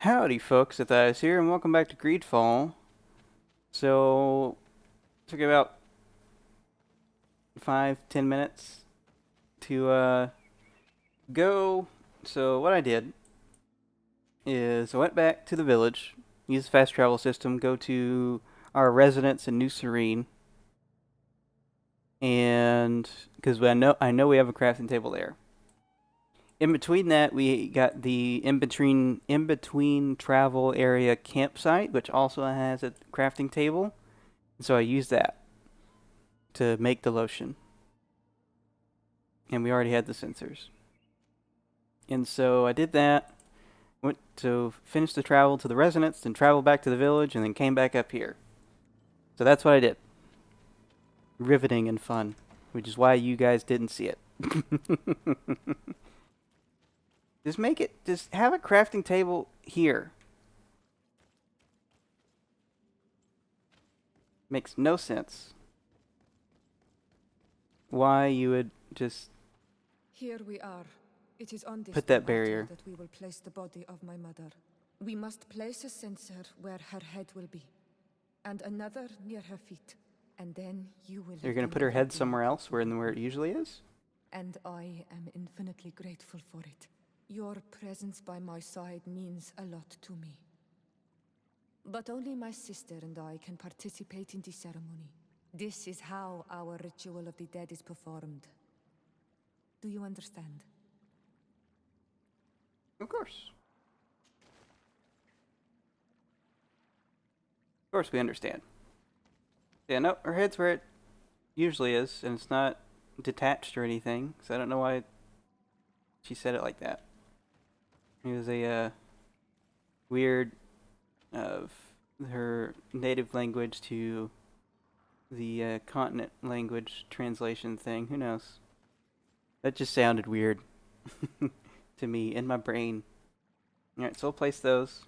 Howdy folks, Matthias here, and welcome back to Greedfall. So, took about 5-10 minutes to go. So what I did is I went back to the village, used the fast travel system, go to our residence in New Serene, and because I know we have a crafting table there. In between that, we got the in between travel area campsite, which also has a crafting table. So I used that to make the lotion. And we already had the sensors. And so I did that, went to finish the travel to the residence, then traveled back to the village, and then came back up here. So that's what I did. Riveting and fun, which is why you guys didn't see it. Just have a crafting table here. Makes no sense why you would just Here we are. It is on this put that altar barrier. that we will place the body of my mother. We must place a censer where her head will be, and another near her feet. And then you will. You're gonna put her head somewhere else where it usually is? And I am infinitely grateful for it. Your presence by my side means a lot to me. But only my sister and I can participate in the ceremony. This is how our ritual of the dead is performed. Do you understand? Of course. Of course we understand. Yeah, no, her head's where it usually is, and it's not detached or anything, so I don't know why she said it like that. It was a weird of her native language to the continent language translation thing. Who knows? That just sounded weird to me in my brain. Alright, so we'll place those.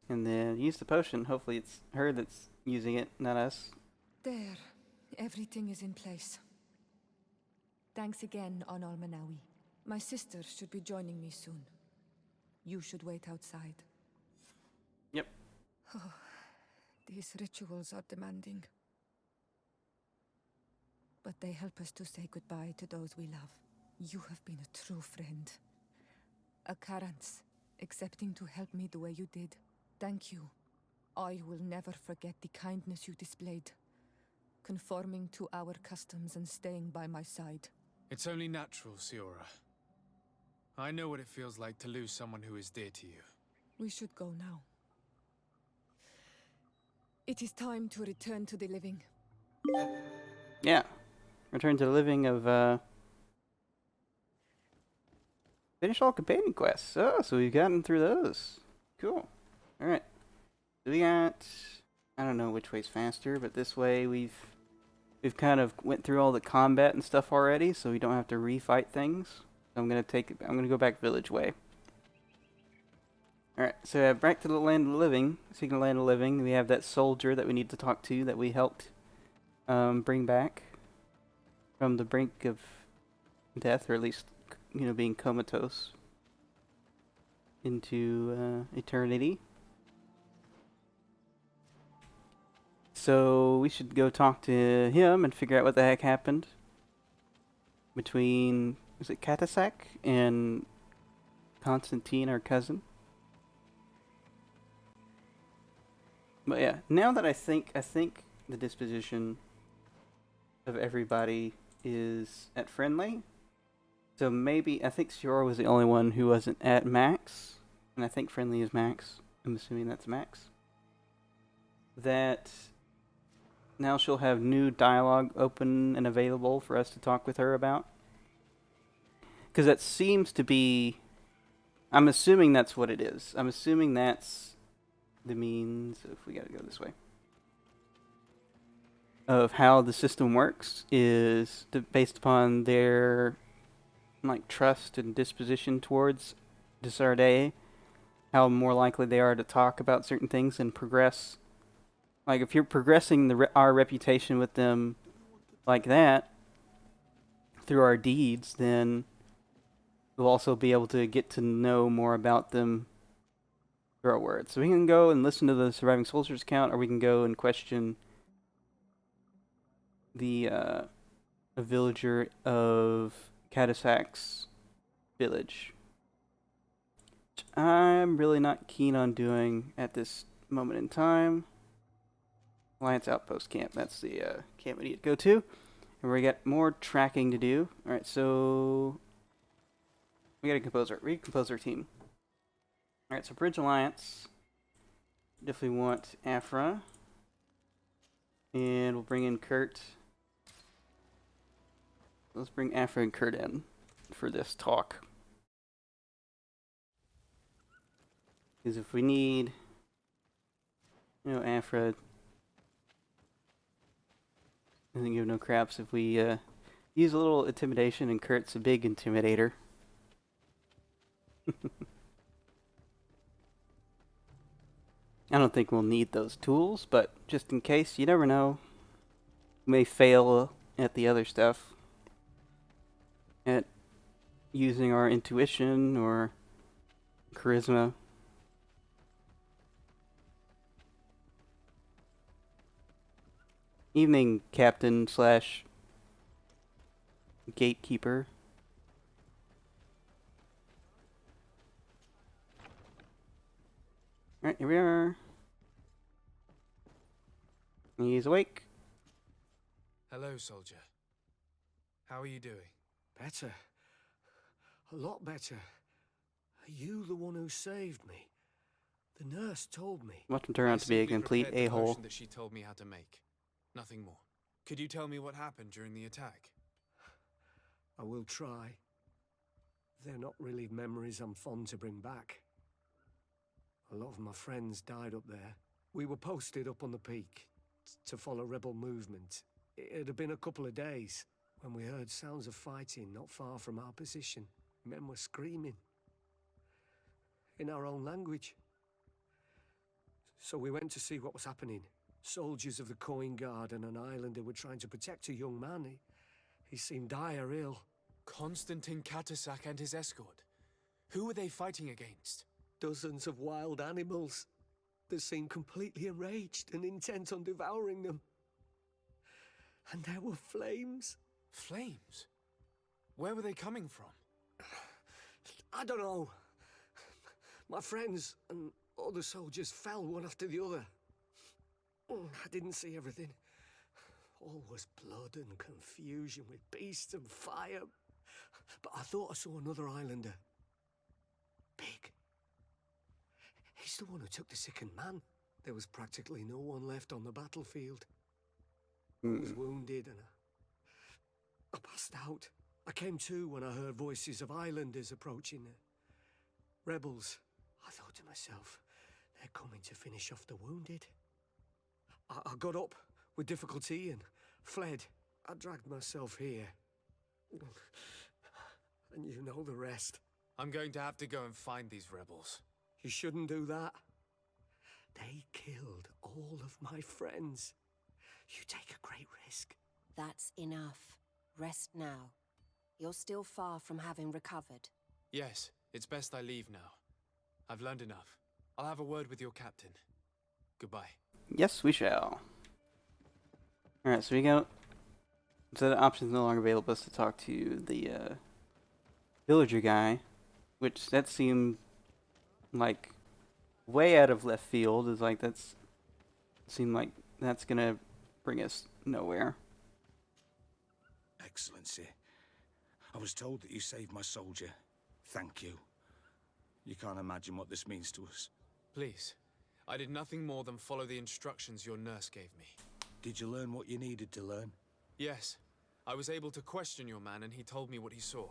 And then use the potion. Hopefully it's her that's using it, not us. There. Everything is in place. Thanks again, Onol Manawi. My sister should be joining me soon. You should wait outside. Yep. Oh, these rituals are demanding. But they help us to say goodbye to those we love. You have been a true friend. A Karans, accepting to help me the way you did. Thank you. I will never forget the kindness you displayed. Conforming to our customs and staying by my side. It's only natural, Siora. I know what it feels like to lose someone who is dear to you. We should go now. It is time to return to the living. Yeah. Return to the living of, finish all companion quests. Oh, so we've gotten through those. Cool. Alright. So we got... I don't know which way's faster, but this way we've kind of went through all the combat and stuff already, so we don't have to refight things. So I'm gonna go back village way. Alright, so back to the land of the living. Speaking of land of the living, we have that soldier that we need to talk to that we helped bring back from the brink of death, or at least, being comatose into eternity. So we should go talk to him and figure out what the heck happened between, was it Catasach and Constantine, our cousin? But yeah, now that I think the disposition of everybody is at friendly. So maybe, I think Siora was the only one who wasn't at max, and I think friendly is max. I'm assuming that's max. That now she'll have new dialogue open and available for us to talk with her about. Because that seems to be... I'm assuming that's what it is. I'm assuming that's the means, if we gotta go this way, of how the system works is based upon their trust and disposition towards the Sardet, how more likely they are to talk about certain things and progress. Like, if you're progressing our reputation with them like that through our deeds, then we'll also be able to get to know more about them through our words. So we can go and listen to the surviving soldiers count, or we can go and question the a villager of Catasach's village. Which I'm really not keen on doing at this moment in time. Alliance Outpost Camp, that's the camp we need to go to. And we got more tracking to do. Alright, so we gotta recompose our team. Alright, so Bridge Alliance. Definitely want Afra. And we'll bring in Kurt. Let's bring Afra and Kurt in for this talk. Because if we need, Afra, I think give no craps if we use a little intimidation, and Kurt's a big intimidator. I don't think we'll need those tools, but just in case, you never know. We may fail at the other stuff. At using our intuition or charisma. Evening, Captain / Gatekeeper. Alright, here we are. He's awake. Hello, soldier. How are you doing? Better. A lot better. Are you the one who saved me? The nurse told me. Watch him turn out to be a complete a-hole. That she told me how to make. Nothing more. Could you tell me what happened during the attack? I will try. They're not really memories I'm fond to bring back. A lot of my friends died up there. We were posted up on the peak to follow rebel movement. It had been a couple of days when we heard sounds of fighting not far from our position. Men were screaming in our own language. So we went to see what was happening. Soldiers of the Coin Guard and an islander were trying to protect a young man. He seemed dire ill. Constantine Catasach and his escort. Who were they fighting against? Dozens of wild animals that seemed completely enraged and intent on devouring them. And there were flames. Flames? Where were they coming from? I don't know. My friends and other soldiers fell one after the other. I didn't see everything. All was blood and confusion with beasts and fire. But I thought I saw another islander. Big. He's the one who took the sickened man. There was practically no one left on the battlefield. I was wounded and I passed out. I came to when I heard voices of islanders approaching. Rebels. I thought to myself, they're coming to finish off the wounded. I got up with difficulty and fled. I dragged myself here. And you know the rest. I'm going to have to go and find these rebels. You shouldn't do that. They killed all of my friends. You take a great risk. That's enough. Rest now. You're still far from having recovered. Yes, it's best I leave now. I've learned enough. I'll have a word with your captain. Goodbye. Yes, we shall. Alright, so we go. So the option's no longer available to talk to the villager guy, which that seemed like way out of left field. Is like seemed like that's gonna bring us nowhere. Excellency, I was told that you saved my soldier. Thank you. You can't imagine what this means to us. Please. I did nothing more than follow the instructions your nurse gave me. Did you learn what you needed to learn? Yes. I was able to question your man and he told me what he saw.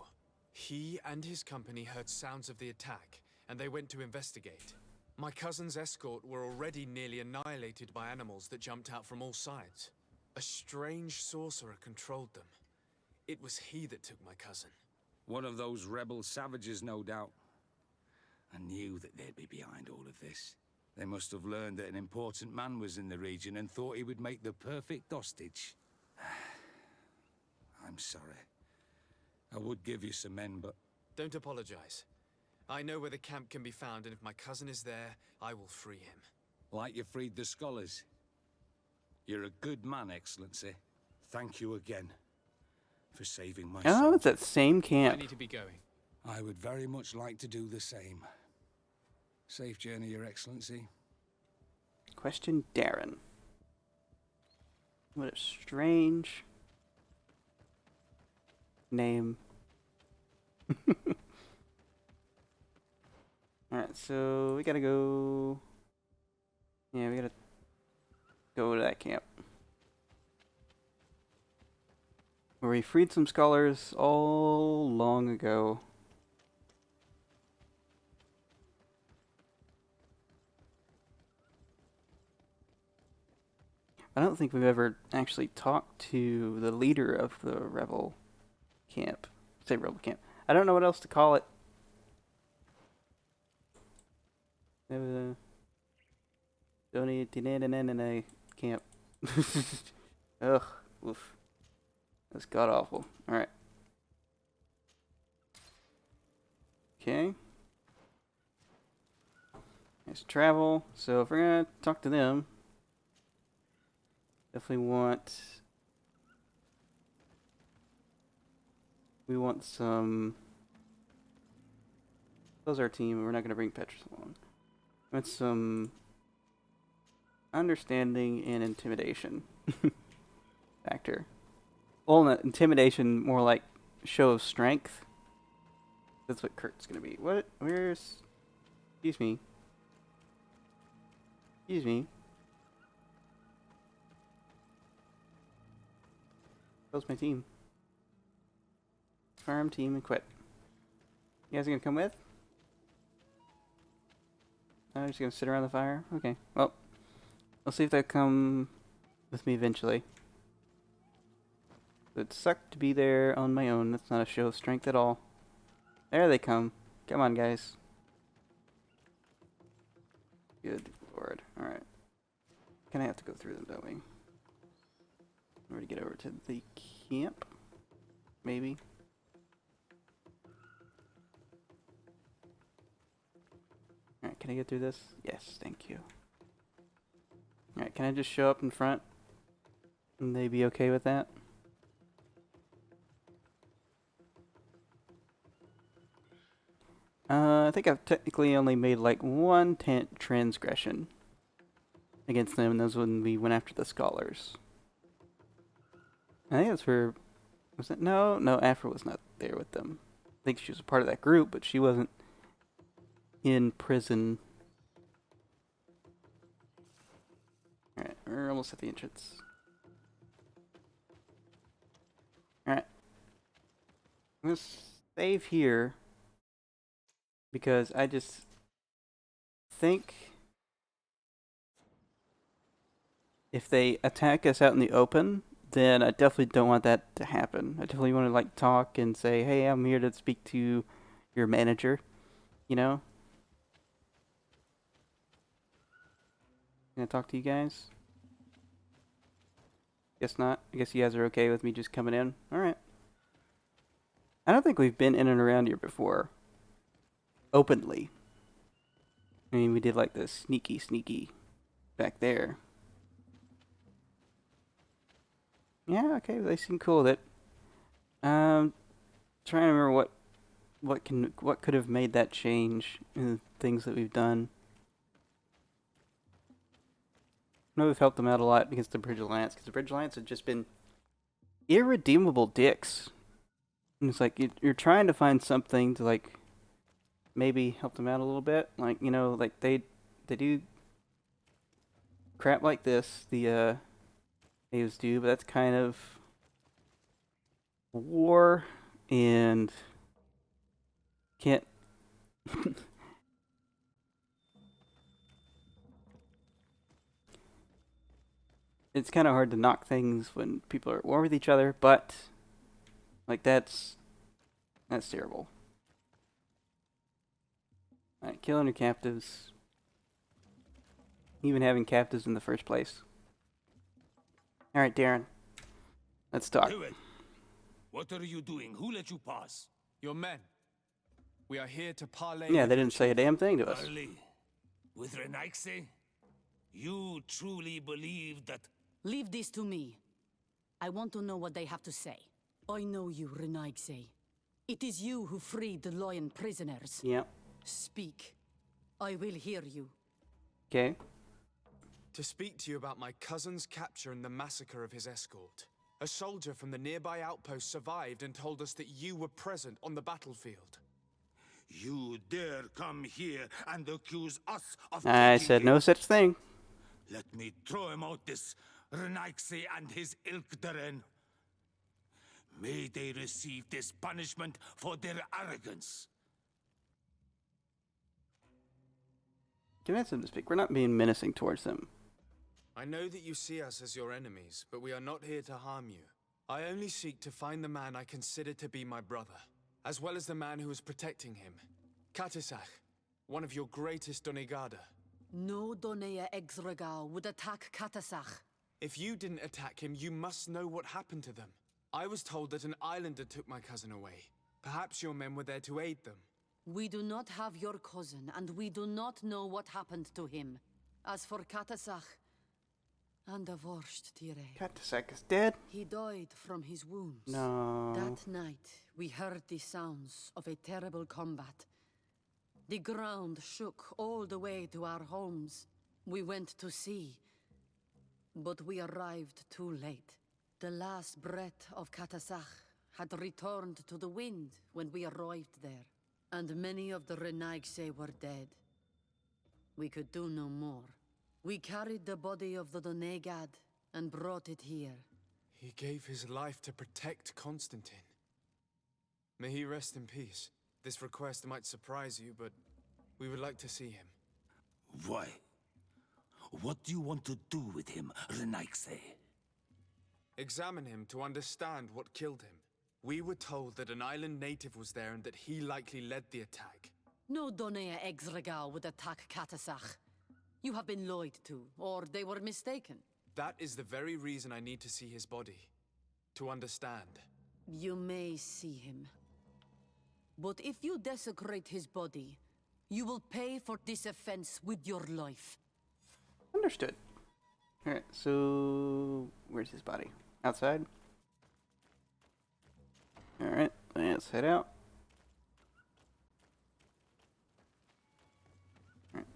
He and his company heard sounds of the attack, and they went to investigate. My cousin's escort were already nearly annihilated by animals that jumped out from all sides. A strange sorcerer controlled them. It was he that took my cousin. One of those rebel savages, no doubt. I knew that they'd be behind all of this. They must have learned that an important man was in the region and thought he would make the perfect hostage. I'm sorry. I would give you some men, but Don't apologize. I know where the camp can be found, and if my cousin is there, I will free him. Like you freed the scholars. You're a good man, Excellency. Thank you again for saving my Oh, soul. it's that same I camp. need to be going. I would very much like to do the same. Safe journey, Your Excellency. Question Darren. What a strange name. Alright, so we gotta go. Yeah, we gotta go to that camp. Where we freed some scholars all long ago. I don't think we've ever actually talked to the leader of the rebel camp. Say rebel camp. I don't know what else to call it. Donate camp. Ugh. Oof. That's god awful. Alright. Okay. Nice travel. So if we're gonna talk to them, definitely we want some. Those are our team. We're not gonna bring Petrus along. We want some understanding and intimidation factor. Well, not intimidation, more like show of strength. That's what Kurt's gonna be. What? Where's? Excuse me. Excuse me. How's my team? Farm team and quit. You guys gonna come with? I'm just gonna sit around the fire? Okay. Well, I'll see if they come with me eventually. It'd suck to be there on my own. That's not a show of strength at all. There they come. Come on, guys. Good lord. Alright. Kinda have to go through them, don't we? We're to get over to the camp. Maybe. Alright, can I get through this? Yes, thank you. Alright, can I just show up in front? And they be okay with that? I think I've technically only made like one transgression against them, and that was when we went after the scholars. I think that's where... Was it? No, Afra was not there with them. I think she was a part of that group, but she wasn't in prison. Alright, we're almost at the entrance. Alright. I'm gonna save here because I just think if they attack us out in the open, then I definitely don't want that to happen. I definitely want to like talk and say, hey, I'm here to speak to your manager, you know? Can I talk to you guys? Guess not. I guess you guys are okay with me just coming in. Alright. I don't think we've been in and around here before. Openly. I mean, we did like the sneaky back there. Yeah, okay, they seem cool with it. Trying to remember what could have made that change in the things that we've done. I know we've helped them out a lot against the Vigilants, because the Vigilants have just been irredeemable dicks. And it's like, you're trying to find something to, like, maybe help them out a little bit. Like, you know, like, they do crap like this, the, natives do, but that's kind of war, and can't... It's kind of hard to knock things when people are at war with each other, but like that's terrible. Alright, killing your captives. Even having captives in the first place. Alright, Darren. Let's talk. Do it. What are you doing? Who let you pass? Your men. We are here to parley. Yeah, with they your didn't say a chief. damn thing to us. Early, with Renaigse, you truly believe that... Leave this to me. I want to know what they have to say. I know you, Renaigse. It is you who freed the lion prisoners. Yep. Speak. I will hear you. Okay. To speak to you about my cousin's capture and the massacre of his escort. A soldier from the nearby outpost survived and told us that you were present on the battlefield. You dare come here and accuse us of I taking said him? no such thing. Let me throw him out, this Renaigse and his ilk therein. May they receive this punishment for their arrogance. Convince them to speak. We're not being menacing towards them. I know that you see us as your enemies, but we are not here to harm you. I only seek to find the man I consider to be my brother, as well as the man who is protecting him. Catasach, one of your greatest Donegada. No Donea Exregal would attack Catasach. If you didn't attack him, you must know what happened to them. I was told that an islander took my cousin away. Perhaps your men were there to aid them. We do not have your cousin, and we do not know what happened to him. As for Catasach, and the worst, Tire. Catasach is dead? He died from his wounds. No. That night, we heard the sounds of a terrible combat. The ground shook all the way to our homes. We went to see, but we arrived too late. The last breath of Catasach had returned to the wind when we arrived there, and many of the Renaigse were dead. We could do no more. We carried the body of the Donegad and brought it here. He gave his life to protect Constantine. May he rest in peace. This request might surprise you, but we would like to see him. Why? What do you want to do with him, Renaigse? Examine him to understand what killed him. We were told that an island native was there and that he likely led the attack. No Donea Exregal would attack Catasach. You have been lied to, or they were mistaken. That is the very reason I need to see his body. To understand. You may see him. But if you desecrate his body, you will pay for this offense with your life. Understood. Alright, so where's his body? Outside? Alright, let's head out. Alright.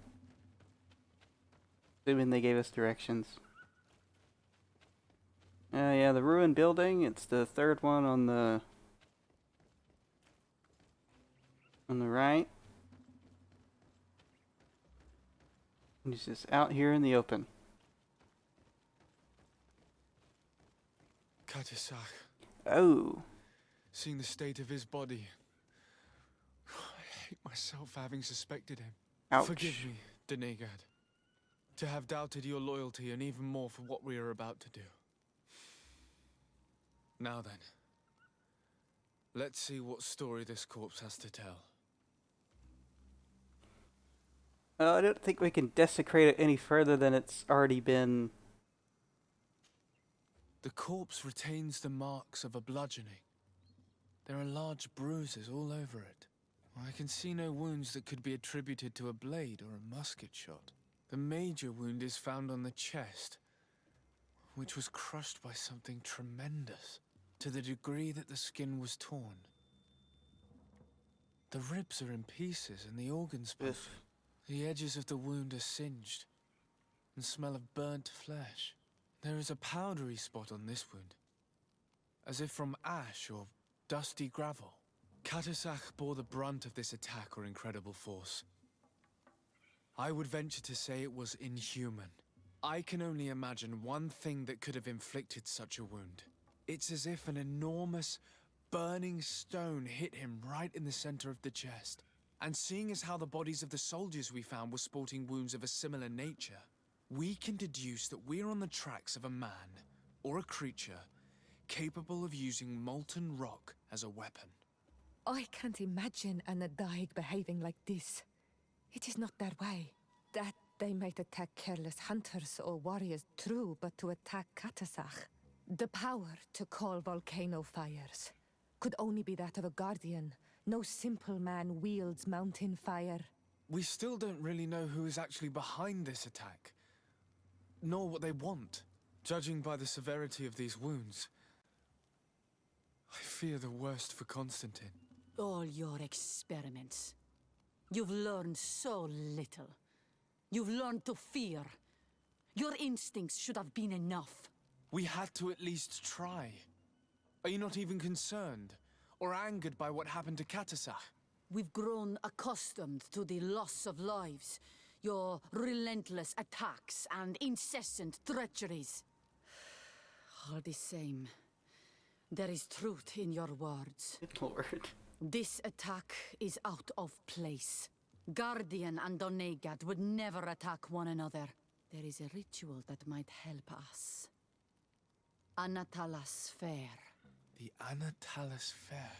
Assuming they gave us directions. Yeah, the ruined building, it's the third one on the right. And he's just out here in the open. Catasach. Oh. Seeing the state of his body. I hate myself for having suspected him. Ouch. Forgive me, Donegad. To have doubted your loyalty and even more for what we are about to do. Now then. Let's see what story this corpse has to tell. I don't think we can desecrate it any further than it's already been. The corpse retains the marks of a bludgeoning. There are large bruises all over it. I can see no wounds that could be attributed to a blade or a musket shot. The major wound is found on the chest, which was crushed by something tremendous, to the degree that the skin was torn. The ribs are in pieces and the organs broken. The edges of the wound are singed and smell of burnt flesh. There is a powdery spot on this wound, as if from ash or dusty gravel. Catasach bore the brunt of this attack or incredible force. I would venture to say it was inhuman. I can only imagine one thing that could have inflicted such a wound. It's as if an enormous, burning stone hit him right in the center of the chest. And seeing as how the bodies of the soldiers we found were sporting wounds of a similar nature, we can deduce that we're on the tracks of a man, or a creature, capable of using molten rock as a weapon. I can't imagine an Adaig behaving like this. It is not their way. That they might attack careless hunters or warriors, true, but to attack Catasach. The power to call volcano fires could only be that of a guardian, No simple man wields mountain fire. We still don't really know who is actually behind this attack, nor what they want. Judging by the severity of these wounds, I fear the worst for Constantine. All your experiments. You've learned so little. You've learned to fear. Your instincts should have been enough. We had to at least try. Are you not even concerned or angered by what happened to Catasach? We've grown accustomed to the loss of lives, your relentless attacks and incessant treacheries. All the same, there is truth in your words. Good lord. This attack is out of place. Guardian and Donegad would never attack one another. There is a ritual that might help us. Anatalas Fair. The Anatalis Fair.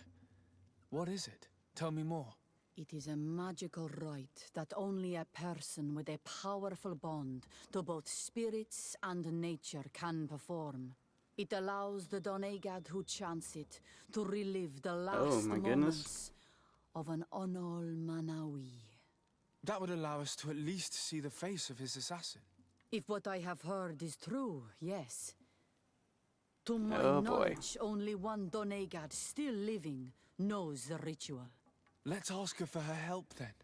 What is it? Tell me more. It is a magical rite that only a person with a powerful bond to both spirits and nature can perform. It allows the Donegad who chants it to relive the last moments of an Onol Manawi. That would allow us to at least see the face of his assassin. If what I have heard is true, yes. To my Oh, boy. knowledge, only one Donegad still living knows the ritual. Let's ask her for her help then.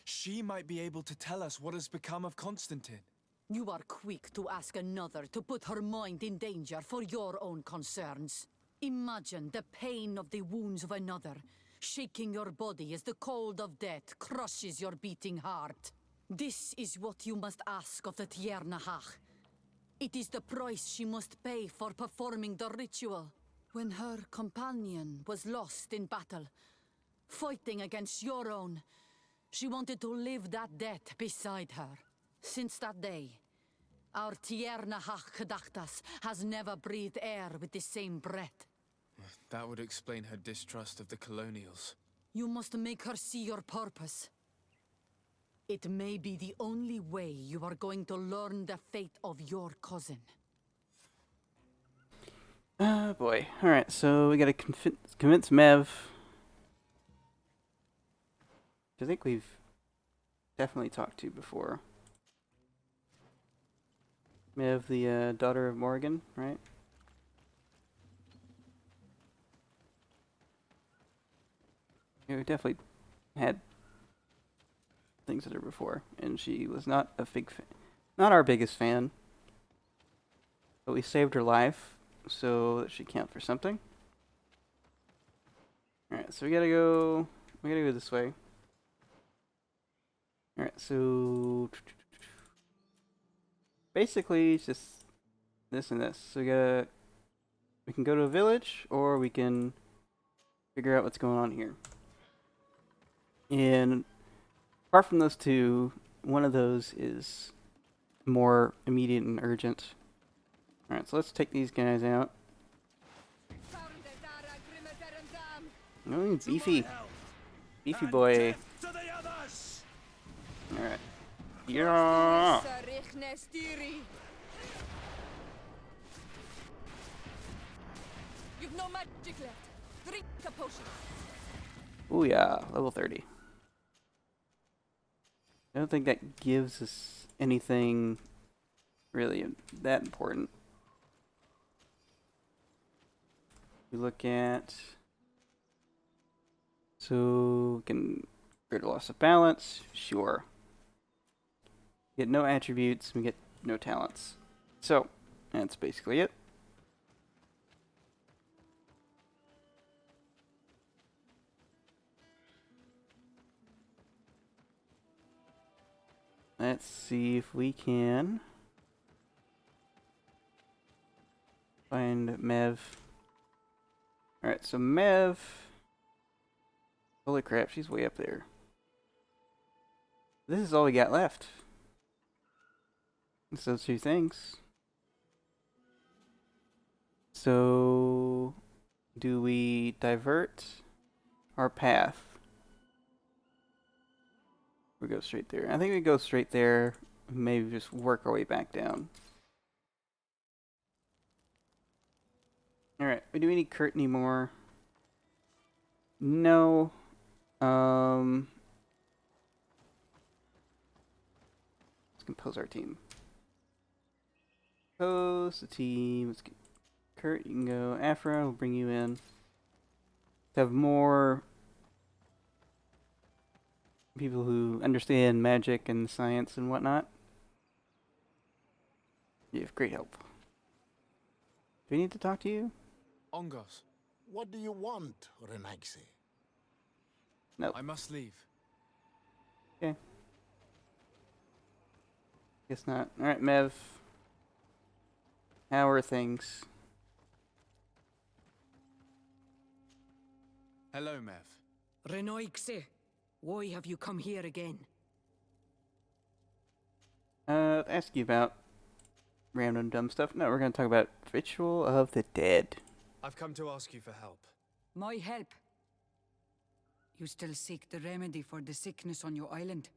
She might be able to tell us what has become of Constantine. You are quick to ask another to put her mind in danger for your own concerns. Imagine the pain of the wounds of another, shaking your body as the cold of death crushes your beating heart. This is what you must ask of the Tiernahach. It is the price she must pay for performing the ritual. When her companion was lost in battle, fighting against your own, she wanted to live that death beside her. Since that day, our Tiernahach Kadachtas has never breathed air with the same breath. That would explain her distrust of the colonials. You must make her see your purpose. It may be the only way you are going to learn the fate of your cousin. Oh boy. Alright, so we gotta convince Mev. I think we've definitely talked to before. Mev, the daughter of Morgan, right? Yeah, we definitely had things with her before, and she was not a big fan, not our biggest fan. But we saved her life, so that should count for something. Alright, so we gotta go this way. Alright, so basically it's just this and this. So we can go to a village, or we can figure out what's going on here. And apart from those two, one of those is more immediate and urgent. Alright, so let's take these guys out. Oh, beefy. Beefy boy. Alright. Yeah! You've no magic left. Drink a potion. Oh yeah, level 30. I don't think that gives us anything really that important. We look at... So, we can greater loss of balance, sure. Get no attributes, we get no talents. So, that's basically it. Let's see if we can find Mev. Alright, so Mev... Holy crap, she's way up there. This is all we got left. It's those two things. So... do we divert our path? We go straight there. I think we go straight there. Maybe just work our way back down. Alright, do we need Kurt anymore? No. Let's compose our team. Compose the team. Let's get Kurt. You can go. Afra, we'll bring you in. To have more people who understand magic and science and whatnot. You have great help. Do we need to talk to you? Ongos, What do you want, Renaixi? No. I must leave. Okay. Guess not. Alright, Mev. How are things? Hello, Mev. Renoixe, why have you come here again? Ask you about random dumb stuff. No, we're gonna talk about Ritual of the Dead. I've come to ask you for help. My help? You still seek the remedy for the sickness on your island?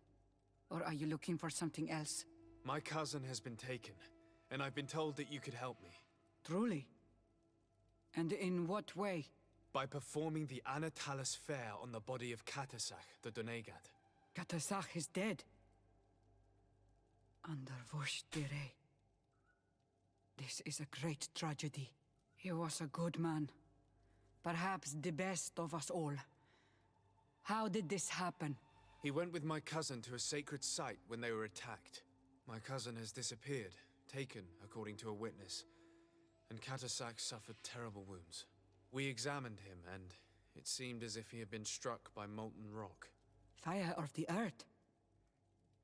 Or are you looking for something else? My cousin has been taken, and I've been told that you could help me. Truly? And in what way? By performing the Anatalis fair on the body of Catasach, the Donegat. Catasach is dead. Under Vosh dire. This is a great tragedy. He was a good man. Perhaps the best of us all. How did this happen? He went with my cousin to a sacred site when they were attacked. My cousin has disappeared, taken, according to a witness, and Catasach suffered terrible wounds. We examined him, and it seemed as if he had been struck by molten rock. Fire of the earth.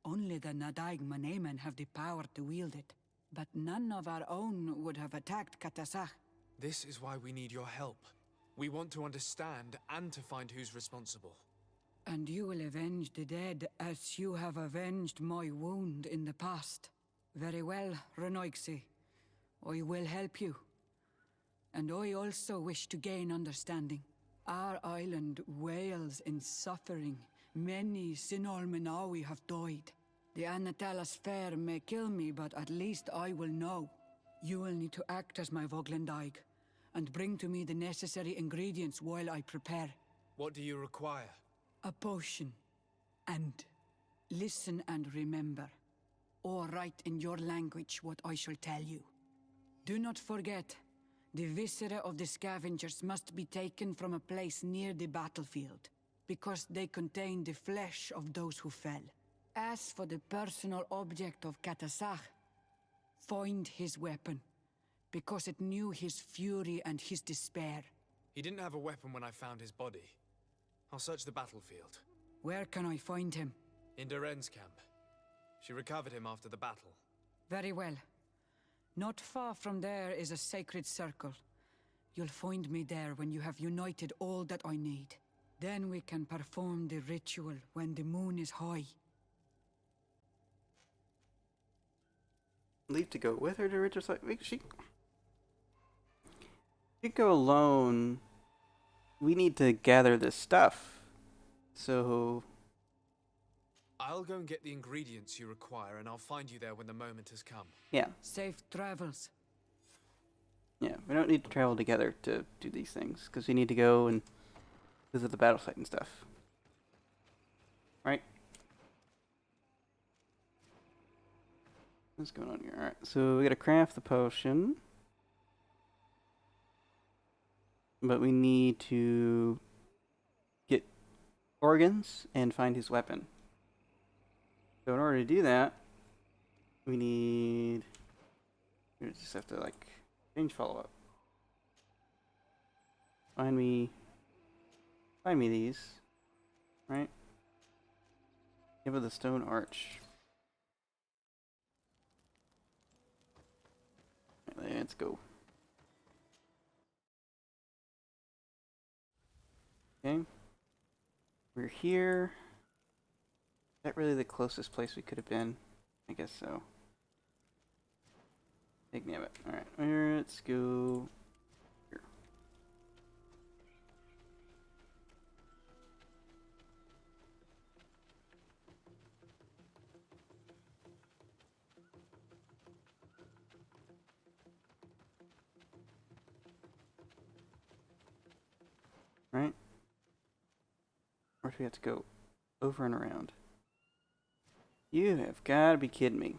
Only the Nadaig Manemen have the power to wield it. But none of our own would have attacked Catasach. This is why we need your help. We want to understand and to find who's responsible. And you will avenge the dead as you have avenged my wound in the past. Very well, Renoixe. I will help you. And I also wish to gain understanding. Our island wails in suffering. Many Sinol Menawi have died. The Anatalas fair may kill me, but at least I will know. You will need to act as my Voglendaig, and bring to me the necessary ingredients while I prepare. What do you require? A potion. And listen and remember, or write in your language what I shall tell you. Do not forget, the viscera of the scavengers must be taken from a place near the battlefield, because they contain the flesh of those who fell. As for the personal object of Catasach, find his weapon, because it knew his fury and his despair. He didn't have a weapon when I found his body. I'll search the battlefield. Where can I find him? In Doren's camp. She recovered him after the battle. Very well. Not far from there is a sacred circle. You'll find me there when you have united all that I need. Then we can perform the ritual when the moon is high. Leave to go with her to Ritual site. She could go alone. We need to gather this stuff. So I'll go and get the ingredients you require, and I'll find you there when the moment has come. yeah. Safe travels. Yeah, we don't need to travel together to do these things, because we need to go and visit the battle site and stuff. Right? What's going on here? Alright, so we gotta craft the potion. But we need to get organs and find his weapon. So in order to do that, we need... We just have to, like, change follow-up. Find me these. Right? Give her the stone arch. Right, let's go. Okay. We're here. Is that really the closest place we could have been? I guess so. Take me of it. Alright, let's go here. Right? Where do we have to go over and around. You have got to be kidding me.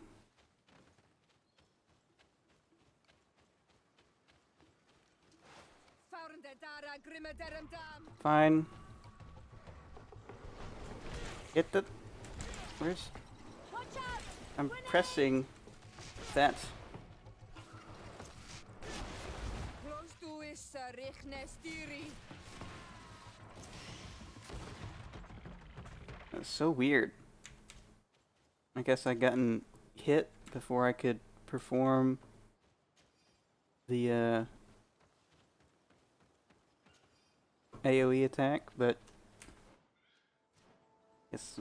Fine. Get the... Where's... I'm pressing that. That's so weird. I guess I gotten hit before I could perform the AoE attack, but guess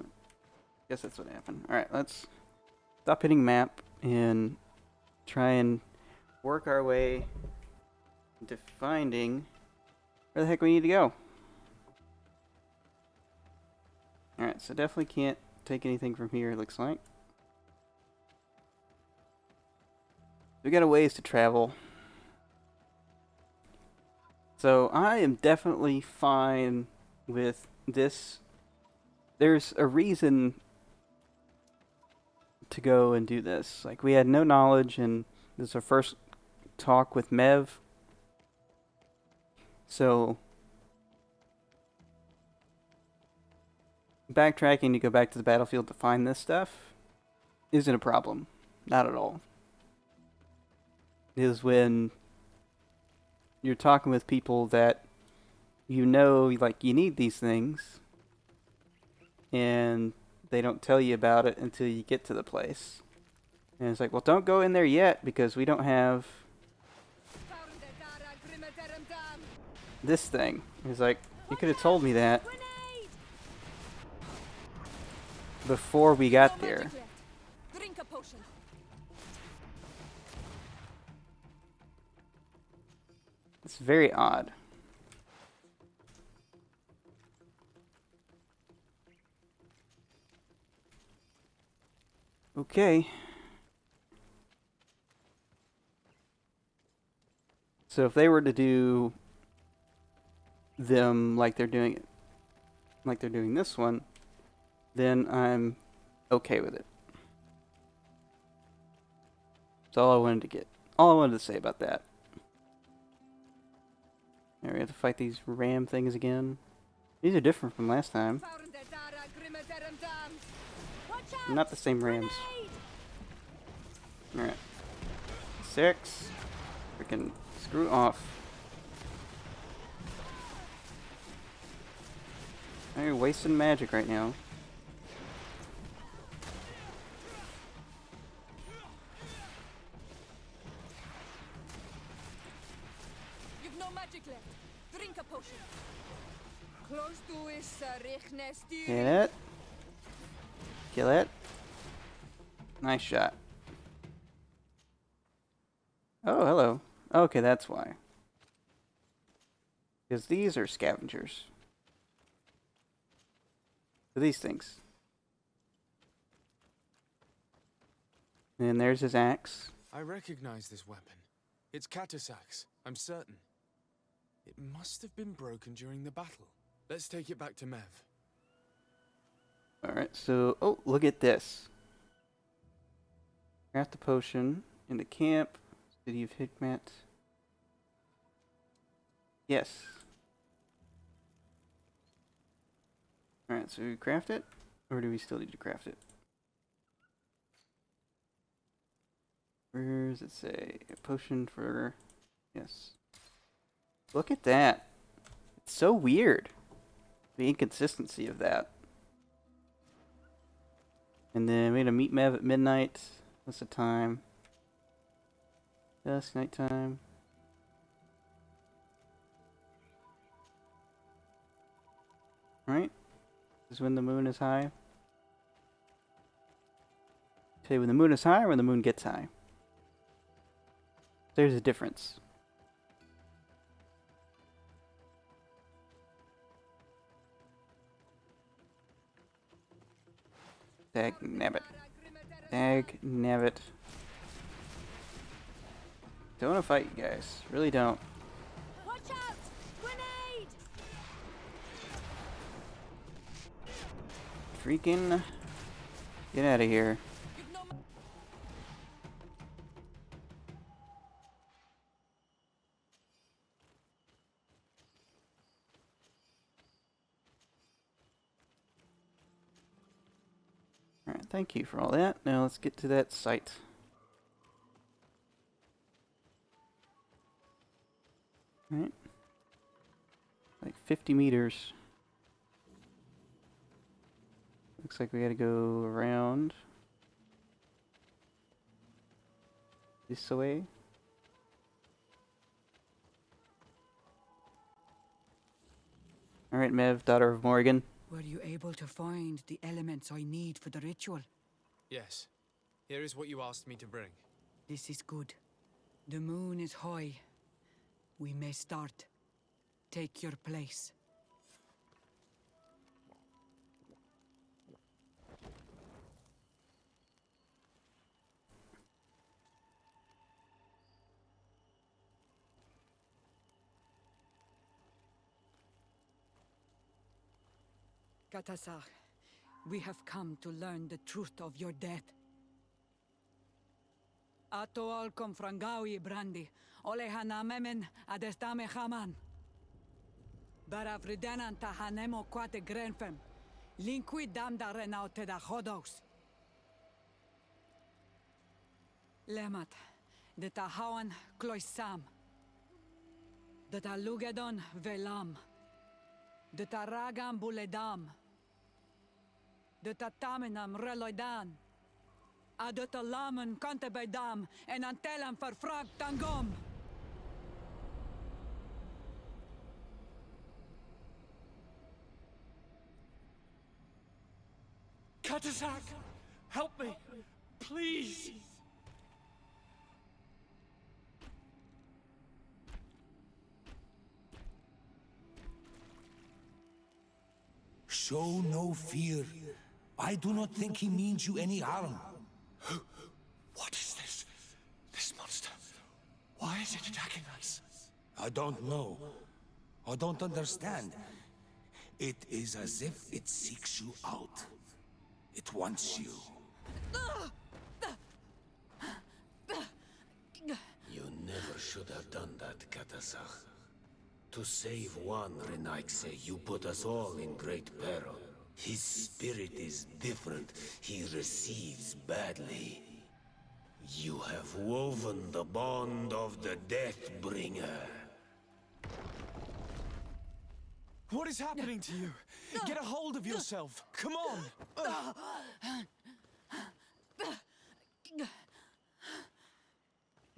that's what happened. Alright, let's stop hitting map and try and work our way into finding where the heck we need to go. Alright, so definitely can't take anything from here, it looks like. We got a ways to travel. So I am definitely fine with this. There's a reason to go and do this. Like, we had no knowledge, and this is our first talk with Mev. So backtracking to go back to the battlefield to find this stuff isn't a problem. Not at all. It is when you're talking with people that you know, like, you need these things, and they don't tell you about it until you get to the place. And it's like, well, don't go in there yet because we don't have this thing. He's like, you could have told me that before we got there. Drink a potion. It's very odd. Okay. So if they were to do them like they're doing it, like they're doing this one, then I'm okay with it. That's all I wanted to get. All I wanted to say about that. Now we have to fight these ram things again. These are different from last time. Not the same rams. Alright. 6. Freaking screw off. Now you're wasting magic right now. You've no magic left. Drink a potion. Close to is Hit it. Kill it. Nice shot. Oh, hello. Okay, that's why. Because these are scavengers. So these things. And there's his axe. I recognize this weapon. It's Catasach's, I'm certain. It must have been broken during the battle. Let's take it back to Mev. Alright, so... Oh, look at this. Craft the potion. In the camp. City of Hikmat. Yes. Alright, so we craft it? Or do we still need to craft it? Where does it say? A potion for... Yes. Look at that. It's so weird. The inconsistency of that. And then we had to meet Mev at midnight. What's the time? Dusk, nighttime. Right? This is when the moon is high. Say when the moon is high or when the moon gets high. There's a difference. Dag nabbit. Dag nabbit. Don't want to fight you guys. Really don't. Watch out! Grenade! freaking get out of here. Alright, thank you for all that. Now let's get to that site. Alright. Like 50 meters. Looks like we gotta go around this way. Alright, Mev, daughter of Morgan. Were you able to find the elements I need for the ritual? Yes. Here is what you asked me to bring. This is good. The moon is high. We may start. Take your place. Catasach, we have come to learn the truth of your death. Ato al confrangawi brandi, ole hanamemen adestame haman. Baravridenan tahanemo quate grenfem, linqui damda renaute da hodos. Lemat, de tahawan kloisam, de talugedon velam, de taragam buledam, de tatamenam reloidan, de talamen kantebedam en antelam verfrag tangom. Catasach, help me, please. Show no fear. I do not think he means you any harm. What is this? This monster. Why is it attacking us? I don't know. I don't understand. It is as if it seeks you out. It wants you. You never should have done that, Catasach. To save one, Renaigse, you put us all in great peril. His spirit is different. He receives badly. You have woven the bond of the Deathbringer. What is happening to you? Get a hold of yourself. Come on.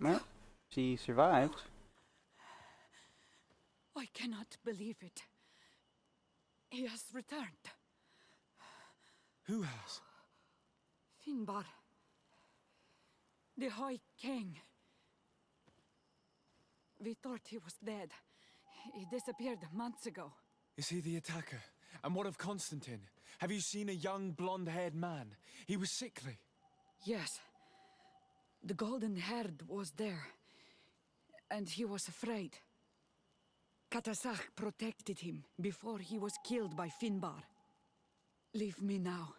Well, she survived. I cannot believe it. He has returned. Who has? Finbar. The High King. We thought he was dead. He disappeared months ago. Is he the attacker? And what of Constantine? Have you seen a young blonde-haired man? He was sickly. Yes. The golden haired was there. And he was afraid. Catasach protected him before he was killed by Finbar. Leave me now.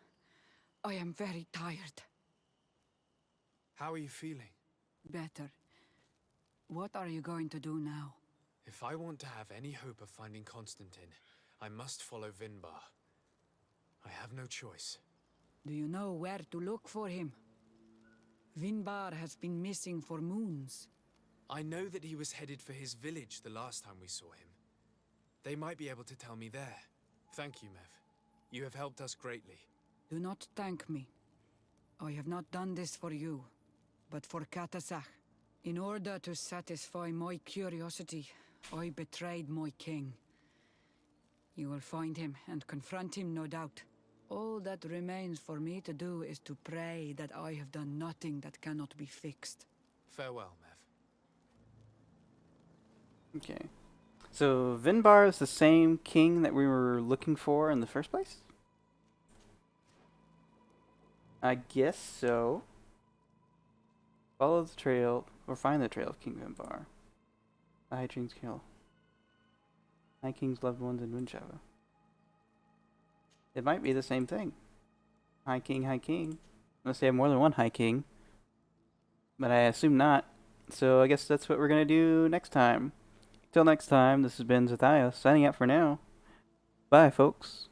I am very tired. How are you feeling? Better. What are you going to do now? If I want to have any hope of finding Constantine, I must follow Vinbar. I have no choice. Do you know where to look for him? Vinbar has been missing for moons. I know that he was headed for his village the last time we saw him. They might be able to tell me there. Thank you, Mev. You have helped us greatly. Do not thank me. I have not done this for you, but for Catasach. In order to satisfy my curiosity, I betrayed my king. You will find him and confront him, no doubt. All that remains for me to do is to pray that I have done nothing that cannot be fixed. Farewell, Mev. Okay. So Vinbar is the same king that we were looking for in the first place? I guess so. Follow the trail, or find the trail of King Vinbar. The High King's kill. High King's loved ones in Winchava. It might be the same thing. High King, High King. Unless they have more than one High King. But I assume not. So I guess that's what we're going to do next time. Till next time, this has been Zathias signing out for now. Bye, folks.